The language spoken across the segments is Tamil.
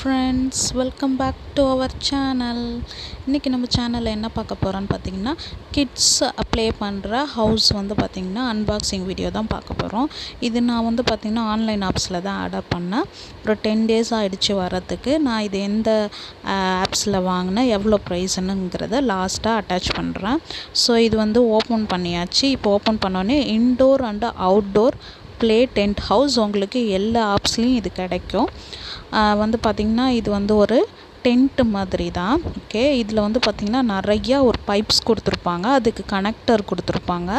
friends, welcome back to our channel. இன்றைக்கி நம்ம சேனலில் என்ன பார்க்க போகிறோன்னு பார்த்தீங்கன்னா கிட்ஸ் ப்ளே பண்ணுற ஹவுஸ் வந்து பார்த்திங்கன்னா அன்பாக்சிங் வீடியோ தான் பார்க்க போகிறோம். இது நான் வந்து பார்த்திங்கன்னா ஆன்லைன் ஆப்ஸில் தான் ஆர்டர் பண்ணேன். ஒரு 10 days ஆகிடுச்சு வரத்துக்கு. நான் இது எந்த ஆப்ஸில் வாங்கினேன், எவ்வளோ ப்ரைஸுங்கிறத லாஸ்ட்டாக அட்டாச் பண்ணுறேன். ஸோ இது வந்து ஓப்பன் பண்ணியாச்சு. இப்போ ஓப்பன் பண்ணோன்னே indoor and outdoor play tent house உங்களுக்கு எல்லா ஆப்ஸ்லேயும் இது கிடைக்கும். வந்து பார்த்திங்கன்னா இது வந்து ஒரு டென்ட்டு மாதிரி தான். ஓகே, இதில் வந்து பார்த்திங்கன்னா நிறையா ஒரு பைப்ஸ் கொடுத்துருப்பாங்க, அதுக்கு கனெக்டர் கொடுத்துருப்பாங்க.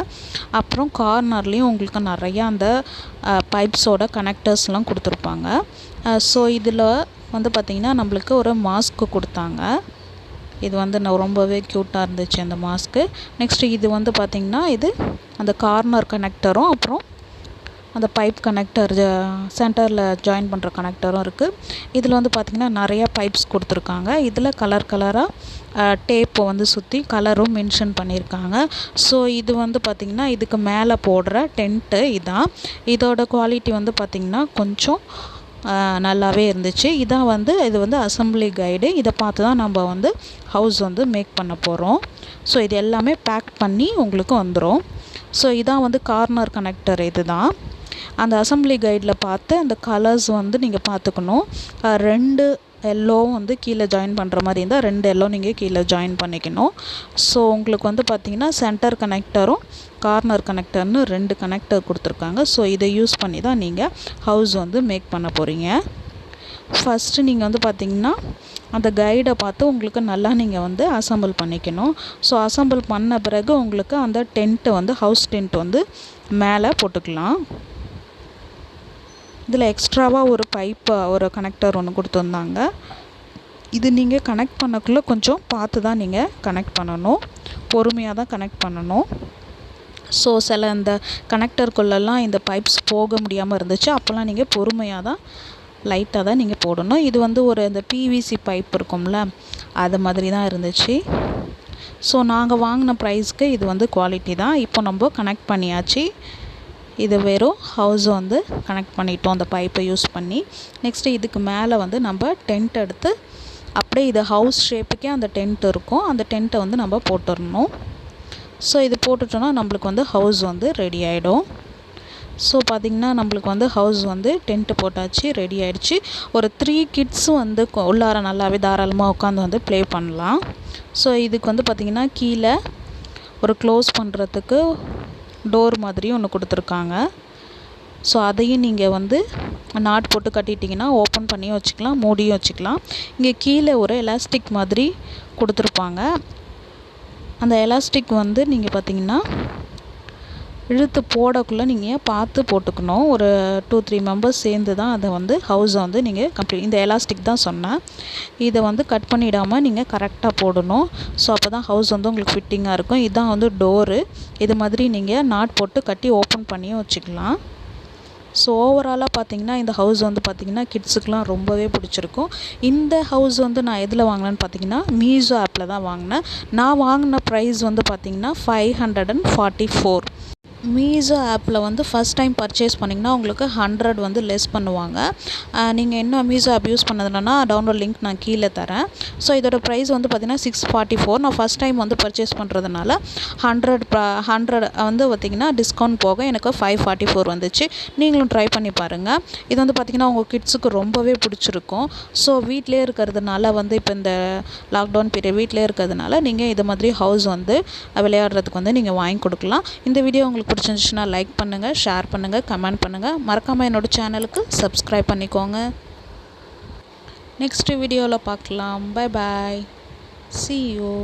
அப்புறம் கார்னர்லேயும் உங்களுக்கு நிறையா அந்த பைப்ஸோட கனெக்டர்ஸ்லாம் கொடுத்துருப்பாங்க. ஸோ இதில் வந்து பார்த்திங்கன்னா நம்மளுக்கு ஒரு மாஸ்க்கு கொடுத்தாங்க. இது வந்து ரொம்பவே க்யூட்டாக இருந்துச்சு அந்த மாஸ்க்கு. நெக்ஸ்ட்டு இது வந்து பார்த்திங்கன்னா இது அந்த கார்னர் கனெக்டரும் அப்புறம் அந்த பைப் கனெக்டர் சென்டரில் ஜாயின் பண்ணுற கனெக்டரும் இருக்குது. இதில் வந்து பார்த்திங்கன்னா நிறையா பைப்ஸ் கொடுத்துருக்காங்க. இதில் கலராக டேப்பை வந்து சுற்றி கலரும் மென்ஷன் பண்ணியிருக்காங்க. ஸோ இது வந்து பார்த்திங்கன்னா இதுக்கு மேலே போடுற டென்ட்டு இதான். இதோட குவாலிட்டி வந்து பார்த்திங்கன்னா கொஞ்சம் நல்லாவே இருந்துச்சு. இதான் வந்து இது வந்து அசம்பிளி கைடு. இதை பார்த்து தான் நம்ம வந்து ஹவுஸ் வந்து மேக் பண்ண போகிறோம். ஸோ இது எல்லாமே பேக் பண்ணி உங்களுக்கு வந்துடும். ஸோ இதான் வந்து கார்னர் கனெக்டர். இது தான் அந்த அசம்பிளி கைடில் பார்த்து அந்த கலர்ஸ் வந்து நீங்கள் பார்த்துக்கணும். 2 எல்லோவும் வந்து கீழே ஜாயின் பண்ணுற மாதிரி இருந்தால் 2 எல்லோ நீங்கள் கீழே ஜாயின் பண்ணிக்கணும். ஸோ உங்களுக்கு வந்து பார்த்திங்கன்னா சென்டர் கனெக்டரும் கார்னர் கனெக்டர்னு 2 கனெக்டர் கொடுத்துருக்காங்க. ஸோ இதை யூஸ் பண்ணி தான் நீங்கள் ஹவுஸ் வந்து மேக் பண்ண போகிறீங்க. ஃபஸ்ட்டு நீங்கள் வந்து பார்த்திங்கன்னா அந்த கைடை பார்த்து உங்களுக்கு நல்லா நீங்கள் வந்து அசம்பிள் பண்ணிக்கணும். ஸோ அசம்பிள் பண்ண பிறகு உங்களுக்கு அந்த டென்ட்டு வந்து ஹவுஸ் டென்ட் வந்து மேலே போட்டுக்கலாம். இதில் எக்ஸ்ட்ராவாக ஒரு பைப்பு ஒரு கனெக்டர் ஒன்று கொடுத்துருந்தாங்க. இது நீங்கள் கனெக்ட் பண்ணக்குள்ளே கொஞ்சம் பார்த்து தான் நீங்கள் கனெக்ட் பண்ணணும், பொறுமையாக தான் கனெக்ட் பண்ணணும். ஸோ சில இந்த கனெக்டருக்குள்ளெல்லாம் இந்த பைப்ஸ் போக முடியாமல் இருந்துச்சு. அப்போல்லாம் நீங்கள் பொறுமையாக தான் லைட்டாக தான் நீங்கள் போடணும். இது வந்து ஒரு இந்த பிவிசி பைப் இருக்கும்ல, அது மாதிரி தான் இருந்துச்சு. ஸோ நாங்கள் வாங்கின ப்ரைஸ்க்கு இது வந்து குவாலிட்டி தான். இப்போ நம்ம கனெக்ட் பண்ணியாச்சு. இது வெறும் ஹவுஸ் வந்து கனெக்ட் பண்ணிட்டோம் அந்த பைப்பை யூஸ் பண்ணி. நெக்ஸ்ட்டு இதுக்கு மேலே வந்து நம்ம டென்ட் எடுத்து அப்படியே இது ஹவுஸ் ஷேப்புக்கே அந்த டென்ட் இருக்கும், அந்த டென்ட்டை வந்து நம்ம போட்டுடணும். ஸோ இது போட்டுட்டோன்னா நம்மளுக்கு வந்து ஹவுஸ் வந்து ரெடி ஆகிடும். ஸோ பார்த்திங்கன்னா நம்மளுக்கு வந்து ஹவுஸ் வந்து டென்ட்டு போட்டாச்சு, ரெடி ஆகிடுச்சு. ஒரு 3 கிட்ஸும் வந்து உள்ளார நல்லாவே தாராளமாக உட்காந்து வந்து ப்ளே பண்ணலாம். ஸோ இதுக்கு வந்து பார்த்திங்கன்னா கீழே ஒரு க்ளோஸ் பண்ணுறதுக்கு டோர் மாதிரி ஒன்று கொடுத்துருக்காங்க. ஸோ அதையும் நீங்கள் வந்து நாட் போட்டு கட்டிட்டிங்கன்னா ஓப்பன் பண்ணியும் வச்சுக்கலாம், மூடியும் வச்சுக்கலாம். இங்கே கீழே ஒரு எலாஸ்டிக் மாதிரி கொடுத்துருப்பாங்க. அந்த எலாஸ்டிக் வந்து நீங்கள் பார்த்திங்கன்னா இழுத்து போடக்குள்ளே நீங்கள் பார்த்து போட்டுக்கணும். ஒரு 2-3 மெம்பர்ஸ் சேர்ந்து தான் அதை வந்து ஹவுஸை வந்து நீங்கள் கம்ப்ளீட். இந்த எலாஸ்டிக் தான் சொன்னேன், இதை வந்து கட் பண்ணிடாமல் நீங்கள் கரெக்டாக போடணும். ஸோ அப்போ தான் ஹவுஸ் வந்து உங்களுக்கு ஃபிட்டிங்காக இருக்கும். இதுதான் வந்து டோரு. இது மாதிரி நீங்கள் நாட் போட்டு கட்டி ஓப்பன் பண்ணியும் வச்சுக்கலாம். ஸோ ஓவராலாக பார்த்திங்கன்னா இந்த ஹவுஸ் வந்து பார்த்திங்கன்னா கிட்ஸுக்கெலாம் ரொம்பவே பிடிச்சிருக்கும். இந்த ஹவுஸ் வந்து நான் எதில் வாங்கினேன்னு பார்த்திங்கன்னா மீஷோ ஆப்பில் தான் வாங்கினேன். நான் வாங்கின ப்ரைஸ் வந்து பார்த்திங்கன்னா 544. மீஷோ ஆப்பில் வந்து ஃபஸ்ட் டைம் பர்ச்சேஸ் பண்ணிங்கன்னா உங்களுக்கு 100 வந்து லெஸ் பண்ணுவாங்க. நீங்கள் இன்னும் மீஷோ ஆப் யூஸ் பண்ணதுனா டவுன்லோட் லிங்க் நான் கீழே தரேன். ஸோ இதோட ப்ரைஸ் வந்து பார்த்திங்கன்னா 644. நான் ஃபஸ்ட் டைம் வந்து பர்ச்சேஸ் பண்ணுறதுனால 100 வந்து பார்த்திங்கன்னா டிஸ்கவுண்ட் போக எனக்கு 544 வந்துச்சு. நீங்களும் ட்ரை பண்ணி பாருங்கள். இது வந்து பார்த்திங்கன்னா உங்கள் கிட்ஸுக்கு ரொம்பவே பிடிச்சிருக்கும். ஸோ வீட்டிலே இருக்கிறதுனால வந்து இப்போ இந்த லாக்டவுன் பீரியட் வீட்டிலே இருக்கிறதுனால நீங்கள் இது மாதிரி ஹவுஸ் வந்து விளையாடுறதுக்கு வந்து நீங்கள் வாங்கி கொடுக்கலாம். இந்த வீடியோ உங்களுக்கு பிடிச்சிருந்துச்சுன்னா லைக் பண்ணுங்கள், ஷேர் பண்ணுங்கள், கமெண்ட் பண்ணுங்கள். மறக்காமல் என்னோடய சேனலுக்கு சப்ஸ்கிரைப் பண்ணிக்கோங்க. நெக்ஸ்ட் வீடியோவில் பார்க்கலாம். Bye bye, see you.